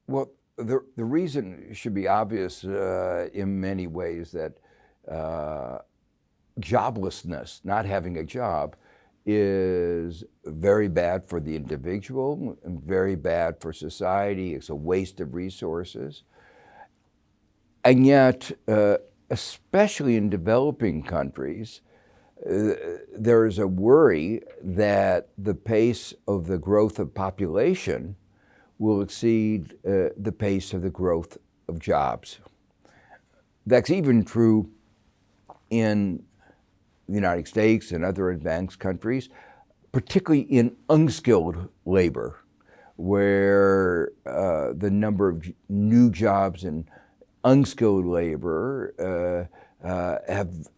Well, the reason should be obvious in many ways that joblessness, not having a job, is very bad for the individual and very bad for society. It's a waste of resources. And yet, especially in developing countries, there is a worry that the pace of the growth of population will exceed the pace of the growth of jobs. That's even true in the United States and other advanced countries, particularly in unskilled labor, where the number of new jobs in unskilled labor have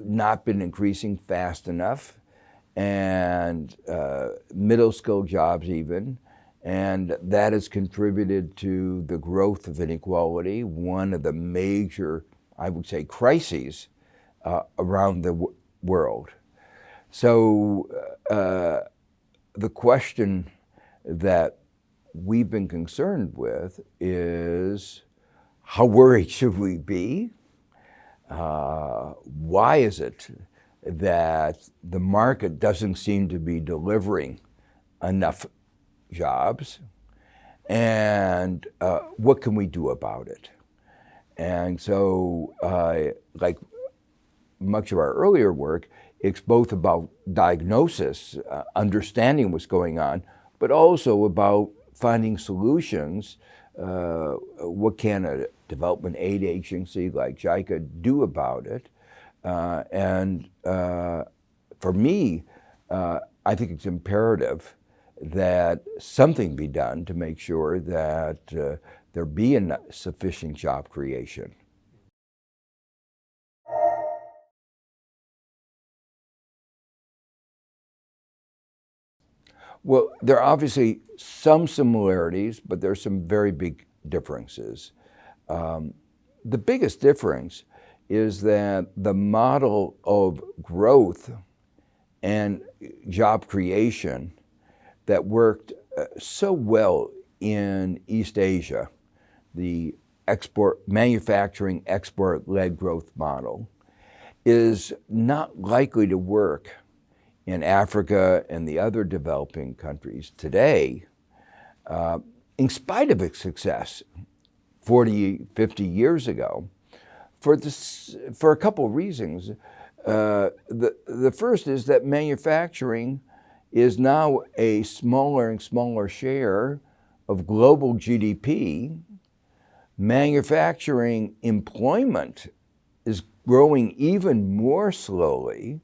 not been increasing fast enough, and middle skilled jobs even, and that has contributed to the growth of inequality, one of the major, I would say, crises around the world. So the question that we've been concerned with is, how worried should we be? Why is it that the market doesn't seem to be delivering enough jobs? And what can we do about it? And so, like much of our earlier work, it's both about diagnosis, understanding what's going on, but also about finding solutions. What can a development aid agency like JICA do about it? And for me, I think it's imperative that something be done to make sure that there be sufficient job creation. Well, there are obviously some similarities, but there are some very big differences. The biggest difference is that the model of growth and job creation that worked so well in East Asia, the manufacturing export-led growth model, is not likely to work in Africa and the other developing countries today, in spite of its success 40, 50 years ago, for a couple of reasons. The first is that manufacturing is now a smaller and smaller share of global GDP. Manufacturing employment is growing even more slowly,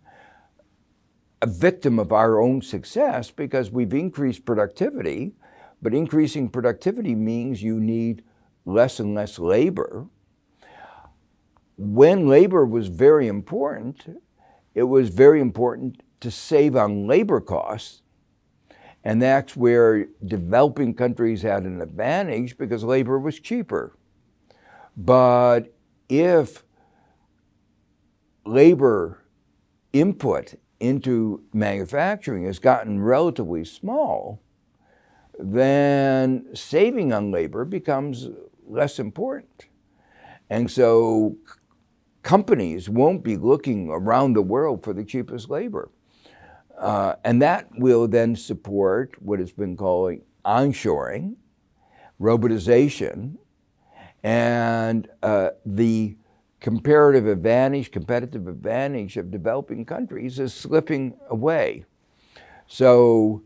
a victim of our own success because we've increased productivity, but increasing productivity means you need less and less labor. When labor was very important, it was very important to save on labor costs, and that's where developing countries had an advantage because labor was cheaper. But if labor input into manufacturing has gotten relatively small, then saving on labor becomes less important. And so companies won't be looking around the world for the cheapest labor. And that will then support what has been called onshoring, robotization, and the competitive advantage of developing countries is slipping away. So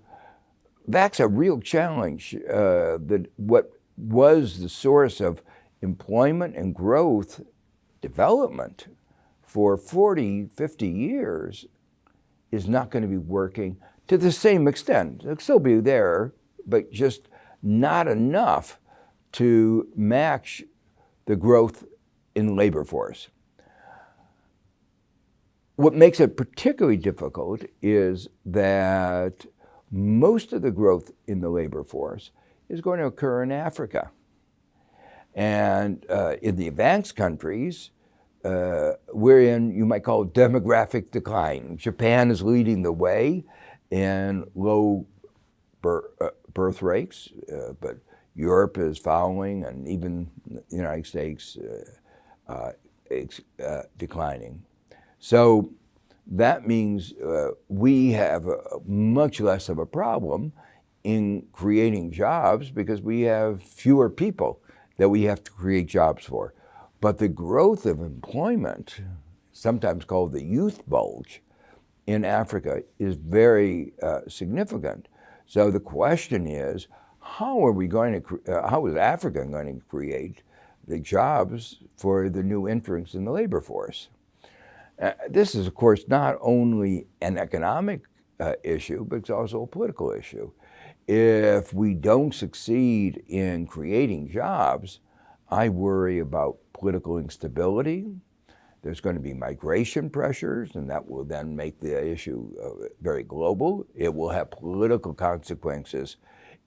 that's a real challenge. That what was the source of employment and growth development for 40, 50 years is not going to be working to the same extent. It'll still be there, but just not enough to match the growth in labor force. What makes it particularly difficult is that most of the growth in the labor force is going to occur in Africa. And in the advanced countries, we're in, you might call it, demographic decline. Japan is leading the way in low birth rates, but Europe is following, and even the United States declining. So that means we have much less of a problem in creating jobs because we have fewer people that we have to create jobs for. But the growth of employment, sometimes called the youth bulge, in Africa is very significant. So the question is, how is Africa going to create the jobs for the new entrants in the labor force? This is, of course, not only an economic issue, but it's also a political issue. If we don't succeed in creating jobs, I worry about political instability. There's going to be migration pressures, and that will then make the issue very global. It will have political consequences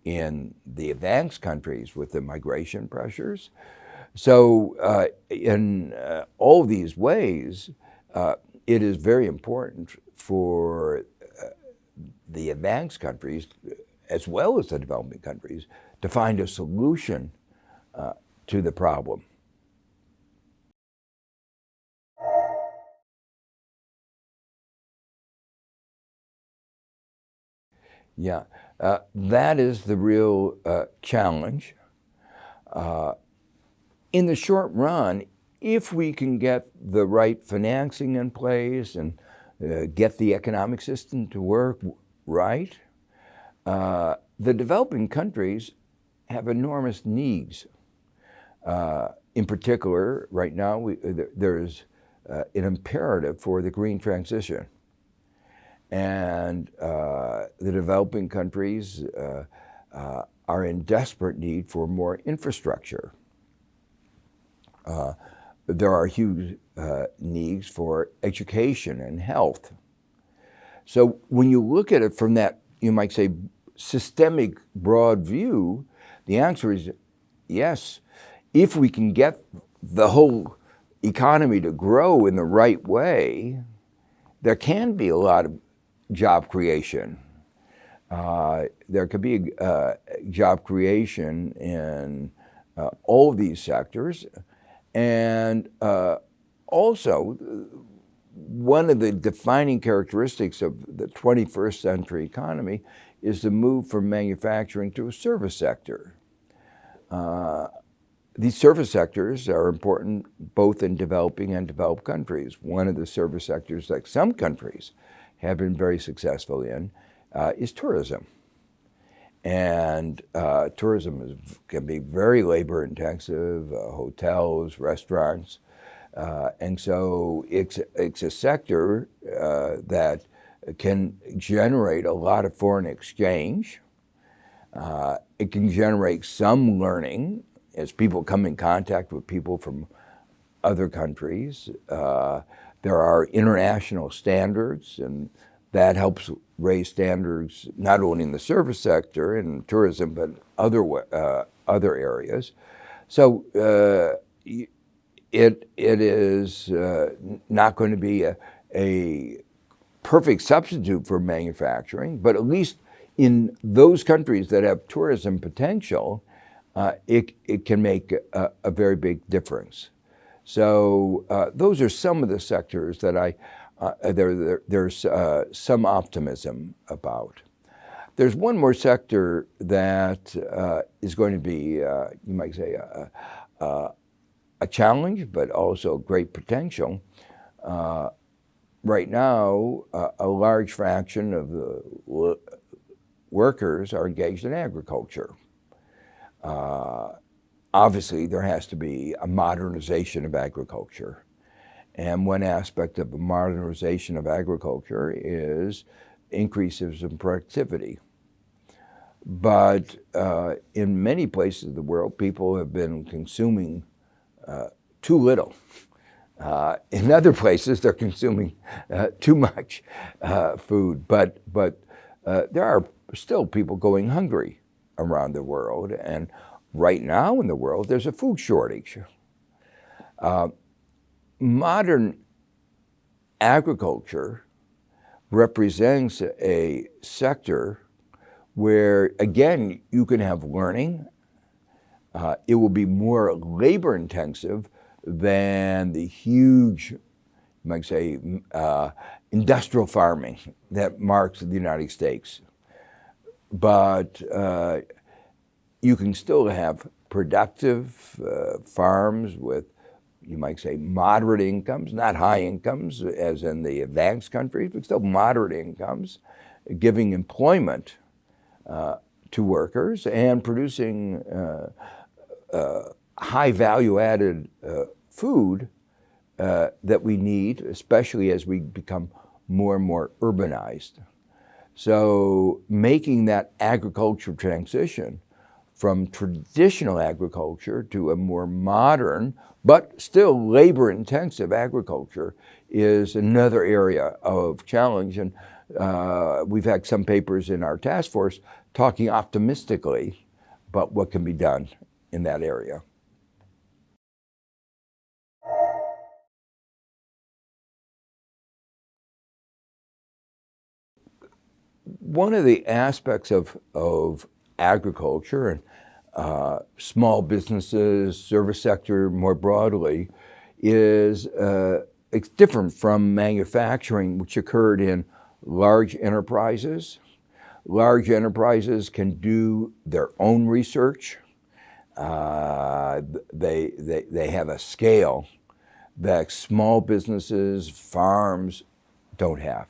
in the advanced countries with the migration pressures. So in all these ways, it is very important for the advanced countries, as well as the developing countries, to find a solution to the problem. Yeah, that is the real challenge. In the short run, if we can get the right financing in place and get the economic system to work right, the developing countries have enormous needs. In particular, right now, there's an imperative for the green transition. And the developing countries are in desperate need for more infrastructure. There are huge needs for education and health. So when you look at it from that, you might say, systemic broad view, the answer is yes. If we can get the whole economy to grow in the right way, there can be a lot of job creation. There could be job creation in all of these sectors. And also, one of the defining characteristics of the 21st century economy is the move from manufacturing to a service sector. These service sectors are important both in developing and developed countries. One of the service sectors that some countries have been very successful in is tourism. And tourism can be very labor intensive, hotels, restaurants. And so it's a sector that can generate a lot of foreign exchange. It can generate some learning as people come in contact with people from other countries. There are international standards, and that helps raise standards not only in the service sector and tourism, but other areas. So it is not going to be a perfect substitute for manufacturing, but at least in those countries that have tourism potential, it can make a very big difference. So those are some of the sectors that there's some optimism about. There's one more sector that is going to be, you might say, a challenge, but also great potential. Right now, a large fraction of the workers are engaged in agriculture. Obviously, there has to be a modernization of agriculture. And one aspect of the modernization of agriculture is increases in productivity. But in many places of the world, people have been consuming too little. In other places, they're consuming too much food. But there are still people going hungry around the world. And right now in the world, there's a food shortage. Modern agriculture represents a sector where, again, you can have learning, It will be more labor intensive than the huge, you might say, industrial farming that marks the United States. But you can still have productive farms with, you might say, moderate incomes, not high incomes as in the advanced countries, but still moderate incomes, giving employment to workers and producing high value-added food that we need, especially as we become more and more urbanized. So making that agricultural transition from traditional agriculture to a more modern, but still labor-intensive agriculture is another area of challenge. And we've had some papers in our task force talking optimistically about what can be done in that area. One of the aspects of agriculture and small businesses, service sector more broadly, is it's different from manufacturing, which occurred in large enterprises. Large enterprises can do their own research. They have a scale that small businesses, farms don't have.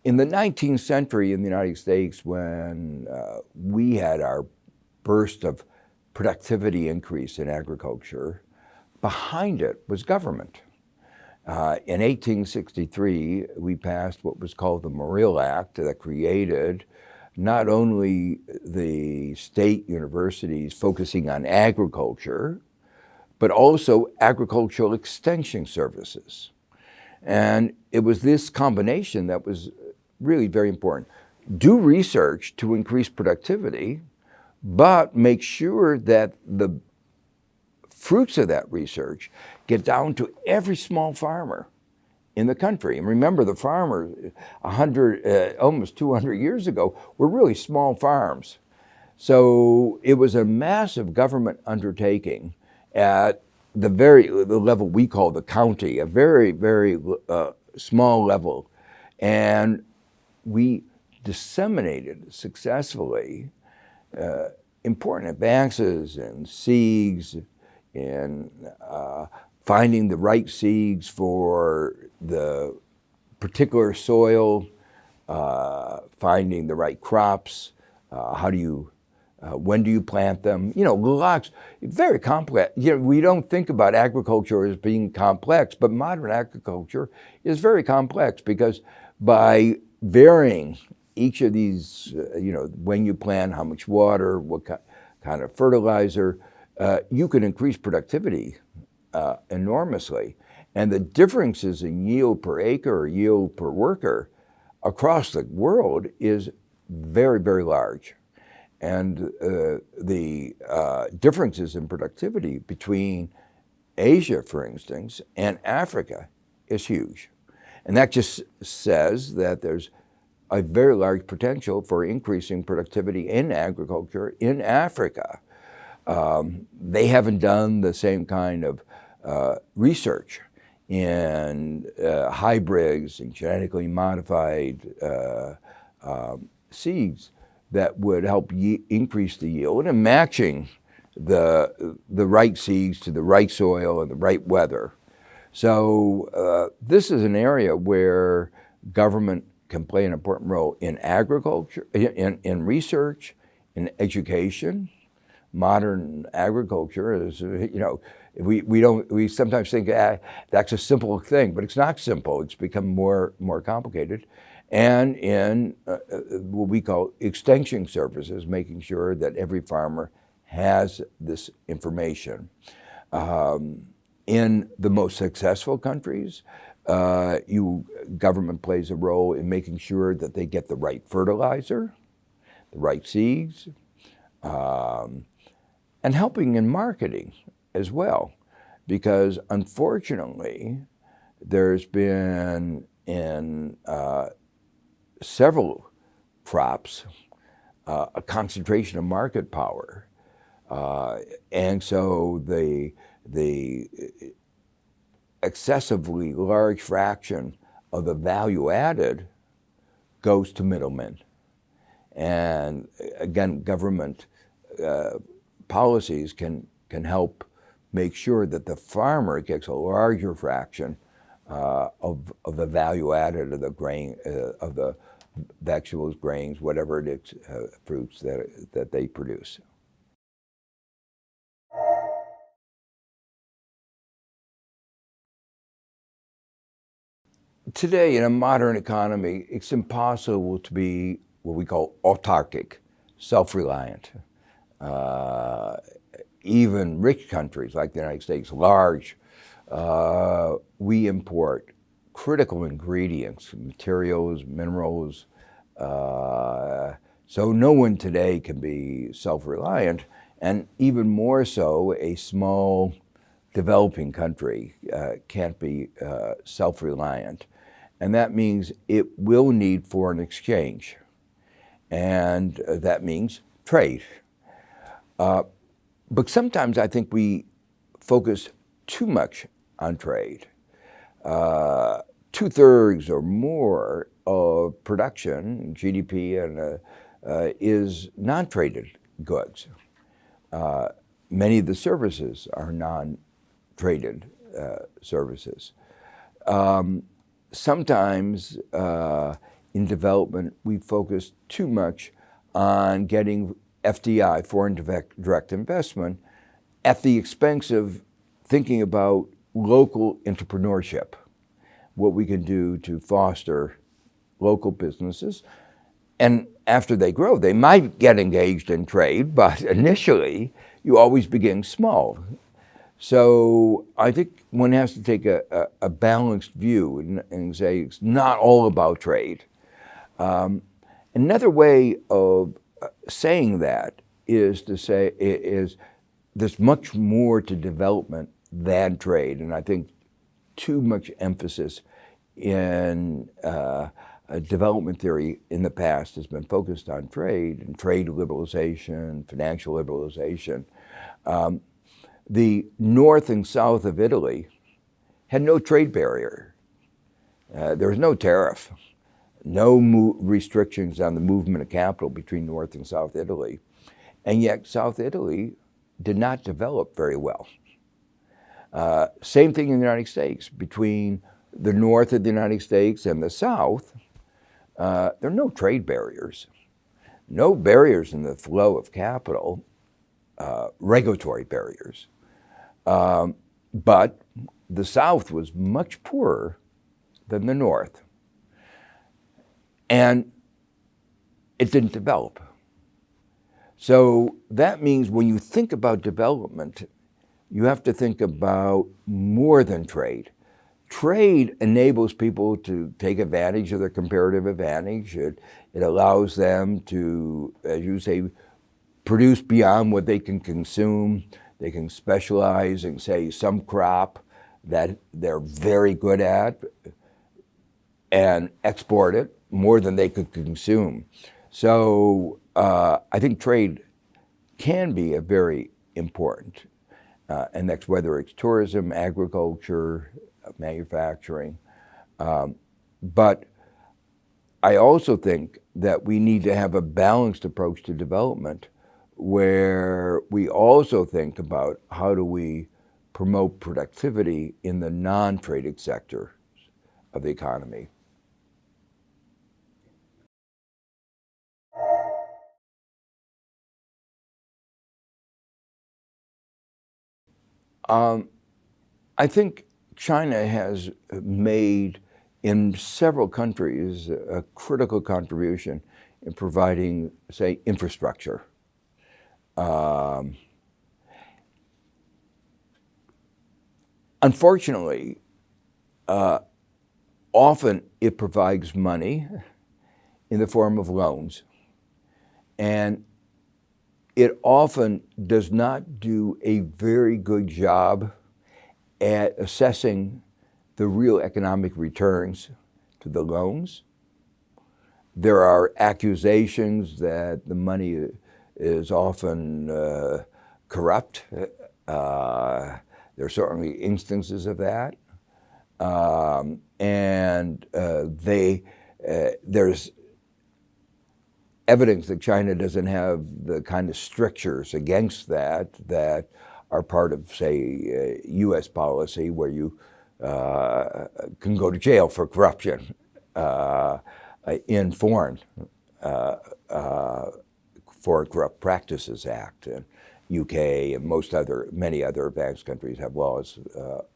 In the 19th century in the United States, when we had our burst of productivity increase in agriculture, behind it was government. In 1863, we passed what was called the Morrill Act that created not only the state universities focusing on agriculture, but also agricultural extension services. And it was this combination that was really very important. Do research to increase productivity, but make sure that the fruits of that research get down to every small farmer in the country. And remember, the farmers almost 200 years ago were really small farms. So it was a massive government undertaking at the level we call the county, a very, very small level. And we disseminated successfully important advances in seeds, in finding the right seeds for the particular soil, finding the right crops, when do you plant them? You know, lots, very complex. You know, we don't think about agriculture as being complex, but modern agriculture is very complex because by varying each of these, when you plant, how much water, what kind of fertilizer, you can increase productivity enormously. And the differences in yield per acre or yield per worker across the world is very, very large. And the differences in productivity between Asia, for instance, and Africa is huge. And that just says that there's a very large potential for increasing productivity in agriculture in Africa. They haven't done the same kind of research in hybrids and genetically modified seeds that would help increase the yield and matching the right seeds to the right soil and the right weather. So this is an area where government can play an important role in agriculture, in research, in education. Modern agriculture is, we sometimes think that's a simple thing, but it's not simple. It's become more complicated. And in what we call extension services, making sure that every farmer has this information. In the most successful countries, government plays a role in making sure that they get the right fertilizer, the right seeds, and helping in marketing as well. Because unfortunately, there's been in several crops a concentration of market power And so the excessively large fraction of the value added goes to middlemen. And again, government policies can help make sure that the farmer gets a larger fraction of the value added of the grain, of the vegetables, grains, whatever it is, fruits that they produce. Today, in a modern economy, it's impossible to be what we call autarkic, self-reliant. Even rich countries like the United States, large, we import critical ingredients, materials, minerals. So no one today can be self-reliant, and even more so, a small developing country can't be self-reliant. And that means it will need foreign exchange. And that means trade. But sometimes I think we focus too much on trade. 2/3 or more of production, GDP, and is non-traded goods. Many of the services are non-traded services. Sometimes in development, we focus too much on getting FDI, foreign direct investment, at the expense of thinking about local entrepreneurship, what we can do to foster local businesses. And after they grow, they might get engaged in trade, but initially, you always begin small. So I think one has to take a balanced view and say it's not all about trade. Another way of saying that is to say there's much more to development than trade, and I think too much emphasis in development theory in the past has been focused on trade and trade liberalization, financial liberalization. The north and south of Italy had no trade barrier. There was no tariff, no restrictions on the movement of capital between North and South Italy. And yet South Italy did not develop very well. Same thing in the United States. Between the north of the United States and the south, there are no trade barriers, no barriers in the flow of capital, regulatory barriers. But the South was much poorer than the North. And it didn't develop. So that means when you think about development, you have to think about more than trade. Trade enables people to take advantage of their comparative advantage. It allows them to, as you say, produce beyond what they can consume. They can specialize in, say, some crop that they're very good at and export it more than they could consume. So I think trade can be a very important, and that's whether it's tourism, agriculture, manufacturing. But I also think that we need to have a balanced approach to development where we also think about how do we promote productivity in the non-traded sector of the economy. I think China has made in several countries a critical contribution in providing, say, infrastructure. Unfortunately, often it provides money in the form of loans, and it often does not do a very good job at assessing the real economic returns to the loans. There are accusations that the money is often corrupt. There are certainly instances of that. There's evidence that China doesn't have the kind of strictures against that are part of, say, U.S. policy, where you can go to jail for corruption in Foreign Corrupt Practices Act. And UK and many other advanced countries have laws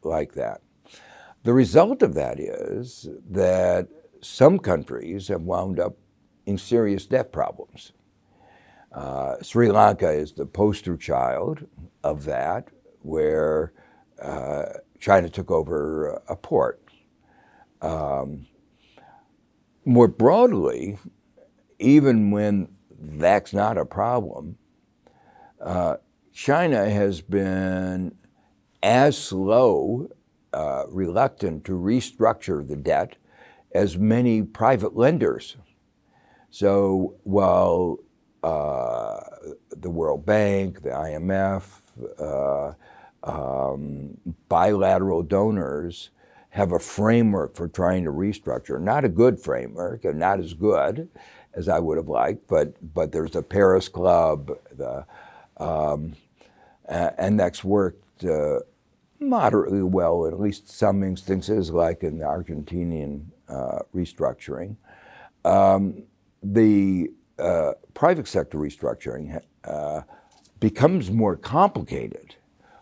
like that. The result of that is that some countries have wound up in serious debt problems. Sri Lanka is the poster child of that, where China took over a port. More broadly, even when that's not a problem, China has been as slow, reluctant to restructure the debt as many private lenders. So while the World Bank, the IMF, bilateral donors have a framework for trying to restructure, not a good framework and not as good as I would have liked, but there's the Paris Club, and that's worked moderately well, in at least some instances, like in the Argentinian restructuring. The private sector restructuring becomes more complicated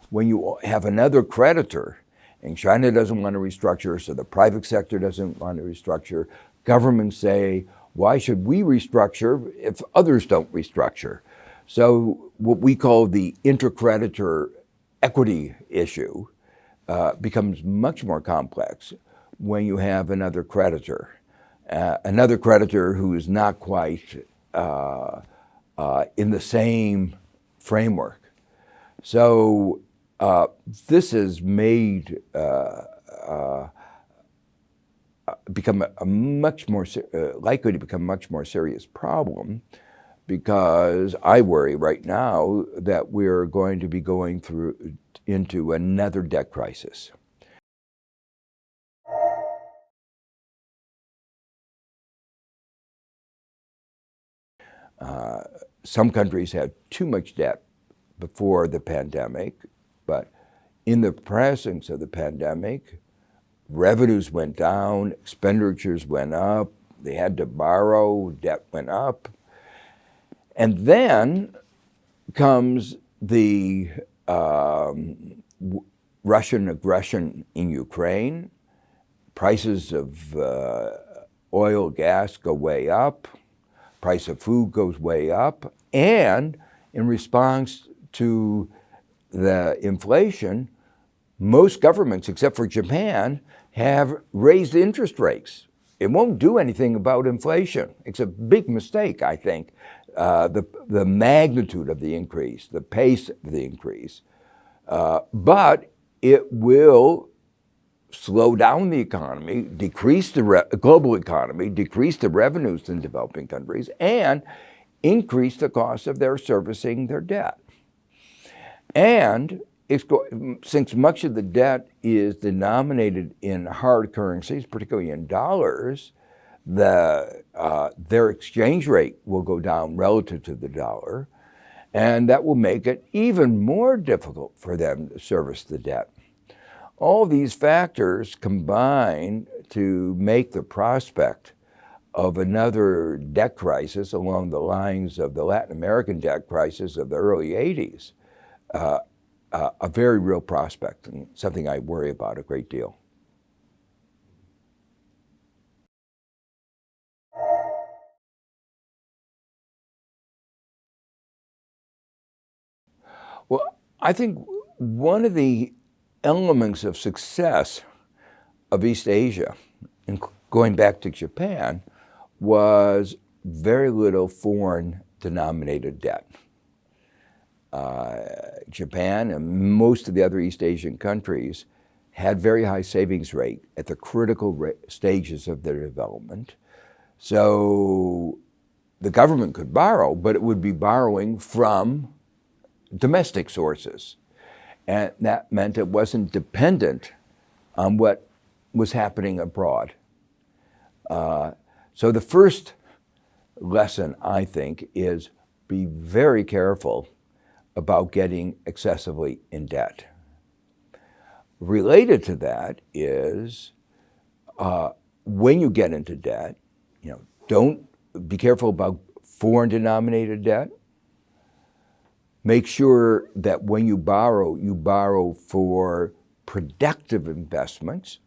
when you have another creditor, and China doesn't want to restructure, so the private sector doesn't want to restructure. Governments say, why should we restructure if others don't restructure? So what we call the intercreditor equity issue becomes much more complex when you have another creditor who is not quite in the same framework. So this has made become a much more likely to become a much more serious problem, because I worry right now that we're going to be going into another debt crisis. Some countries had too much debt before the pandemic, but in the presence of the pandemic, revenues went down, expenditures went up, they had to borrow, debt went up. And then comes the Russian aggression in Ukraine. Prices of oil, gas go way up. Price of food goes way up. And in response to the inflation, most governments, except for Japan, have raised interest rates. It won't do anything about inflation. It's a big mistake, I think. The magnitude of the increase, the pace of the increase, but it will slow down the economy, decrease the global economy, decrease the revenues in developing countries, and increase the cost of their servicing their debt. And since much of the debt is denominated in hard currencies, particularly in dollars, their exchange rate will go down relative to the dollar, and that will make it even more difficult for them to service the debt. All these factors combine to make the prospect of another debt crisis along the lines of the Latin American debt crisis of the early 80s a very real prospect, and something I worry about a great deal. Well, I think one of the elements of success of East Asia, and going back to Japan, was very little foreign-denominated debt. Japan and most of the other East Asian countries had very high savings rate at the critical stages of their development. So the government could borrow, but it would be borrowing from domestic sources. And that meant it wasn't dependent on what was happening abroad. So the first lesson, I think, is be very careful about getting excessively in debt. Related to that is when you get into debt, don't be careful about foreign denominated debt. Make sure that when you borrow for productive investments,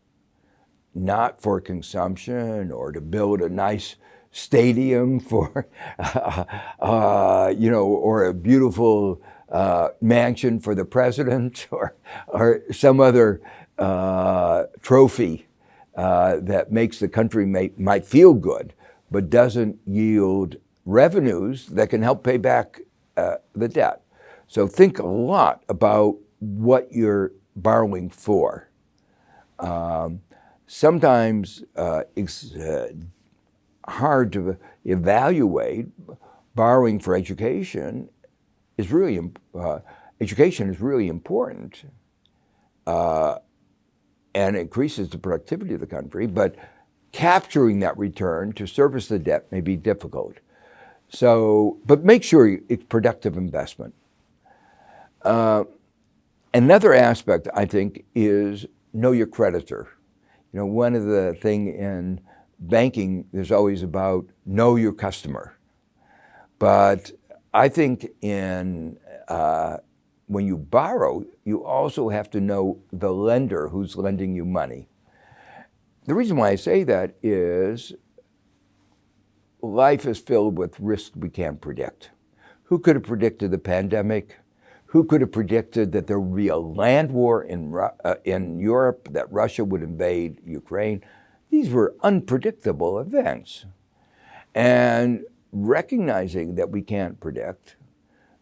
not for consumption or to build a nice stadium for, or a beautiful mansion for the president or some other trophy that makes the country might feel good, but doesn't yield revenues that can help pay back the debt. So think a lot about what you're borrowing for. Sometimes it's hard to evaluate. Borrowing for education is really important and increases the productivity of the country, but capturing that return to service the debt may be difficult. So, but make sure it's productive investment. Another aspect, I think, is know your creditor. One of the things in banking is always about know your customer. But I think when you borrow, you also have to know the lender who's lending you money. The reason why I say that is life is filled with risks we can't predict. Who could have predicted the pandemic? Who could have predicted that there would be a land war in Europe, that Russia would invade Ukraine? These were unpredictable events. And recognizing that we can't predict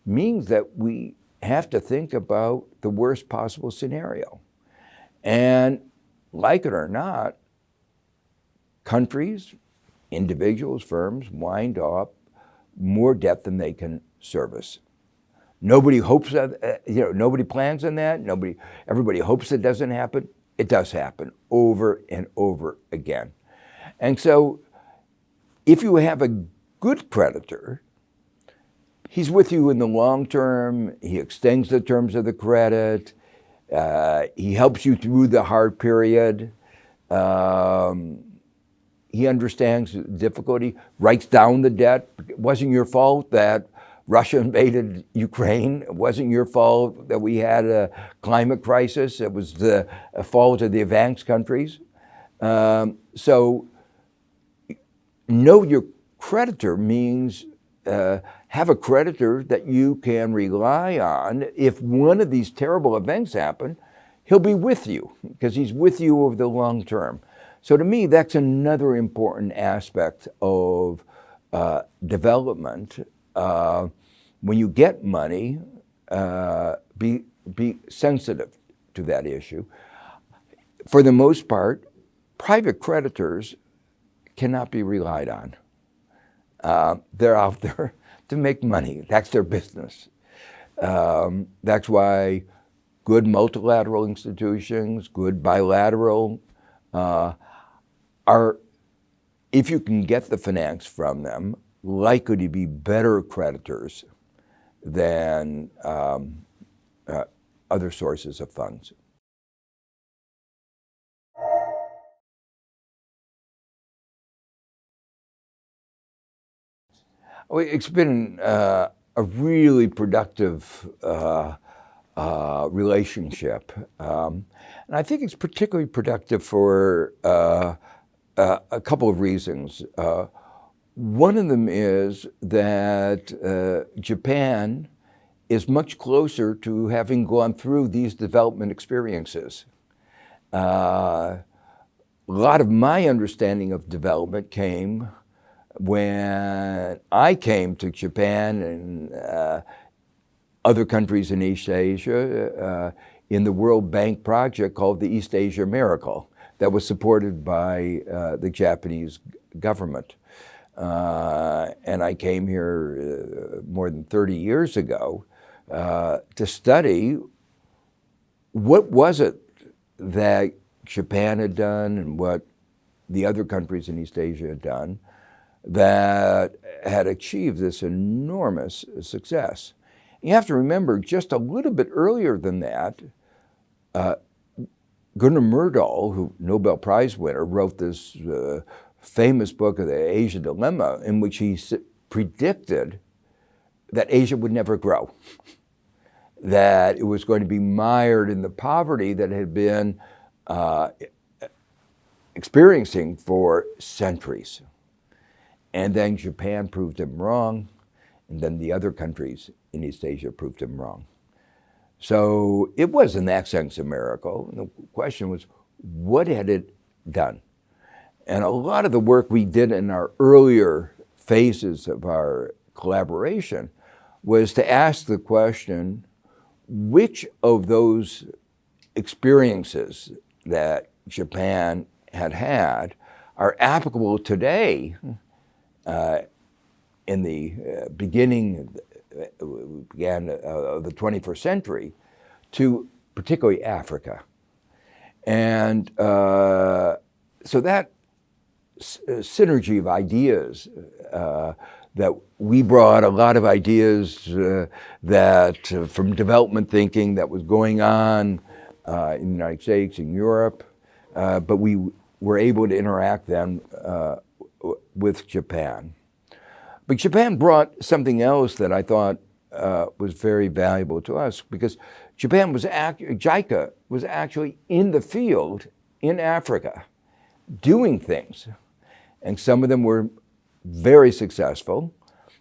means that we have to think about the worst possible scenario. And like it or not, countries, individuals, firms wind up more debt than they can service. Nobody hopes that, nobody plans on that. Everybody hopes it doesn't happen. It does happen over and over again. And so if you have a good creditor, he's with you in the long term. He extends the terms of the credit. He helps you through the hard period. He understands the difficulty, writes down the debt. It wasn't your fault that Russia invaded Ukraine. It wasn't your fault that we had a climate crisis. It was the fault of the advanced countries. So know your creditor means have a creditor that you can rely on. If one of these terrible events happen, he'll be with you because he's with you over the long term. So to me, that's another important aspect of development. When you get money, be sensitive to that issue. For the most part, private creditors cannot be relied on. They're out there to make money. That's their business. That's why good multilateral institutions, good bilateral, are, if you can get the finance from them, likely to be better creditors than other sources of funds. Well, it's been a really productive relationship. And I think it's particularly productive for a couple of reasons. One of them is that Japan is much closer to having gone through these development experiences. A lot of my understanding of development came when I came to Japan and other countries in East Asia in the World Bank project called the East Asia Miracle that was supported by the Japanese government. And I came here more than 30 years ago to study what was it that Japan had done and what the other countries in East Asia had done that had achieved this enormous success. You have to remember, just a little bit earlier than that, Gunnar Myrdal, who Nobel Prize winner, wrote this famous book of the Asia Dilemma, in which he predicted that Asia would never grow, that it was going to be mired in the poverty that had been experiencing for centuries. And then Japan proved him wrong, and then the other countries in East Asia proved him wrong. So it was, in that sense, a miracle. And the question was, what had it done? And a lot of the work we did in our earlier phases of our collaboration was to ask the question, which of those experiences that Japan had had are applicable today in the beginning of the 21st century to particularly Africa. And so that synergy of ideas that we brought a lot of ideas that from development thinking that was going on in the United States and Europe, but we were able to interact then with Japan. But Japan brought something else that I thought was very valuable to us, because Japan was JICA was actually in the field in Africa doing things. And some of them were very successful.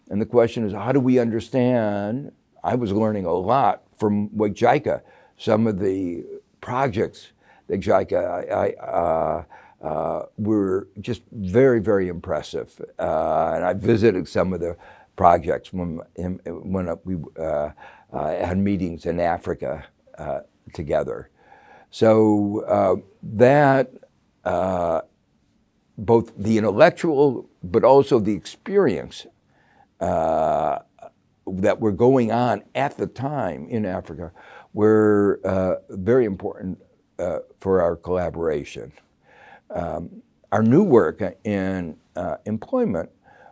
And the question is, how do we understand? I was learning a lot from what JICA, some of the projects that JICA were just very, very impressive. And I visited some of the projects when we had meetings in Africa together. So that both the intellectual, but also the experience that were going on at the time in Africa were very important for our collaboration. Our new work in employment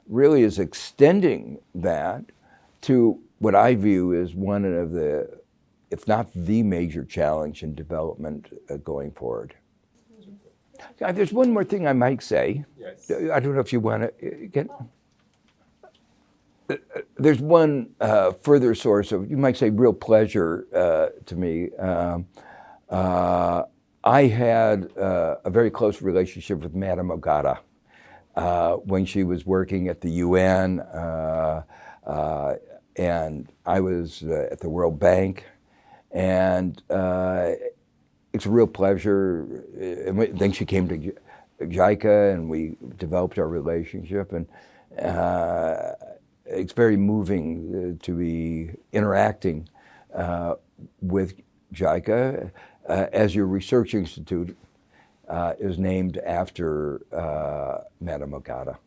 really is extending that to what I view as one of the, if not the major challenge in development going forward. There's one more thing I might say. Yes. I don't know if you want to get. There's one further source of, you might say, real pleasure to me. I had a very close relationship with Madame Ogata when she was working at the UN, and I was at the World Bank, and it's a real pleasure. And then she came to JICA, and we developed our relationship, and it's very moving to be interacting with JICA, as your research institute is named after Madame Ogata.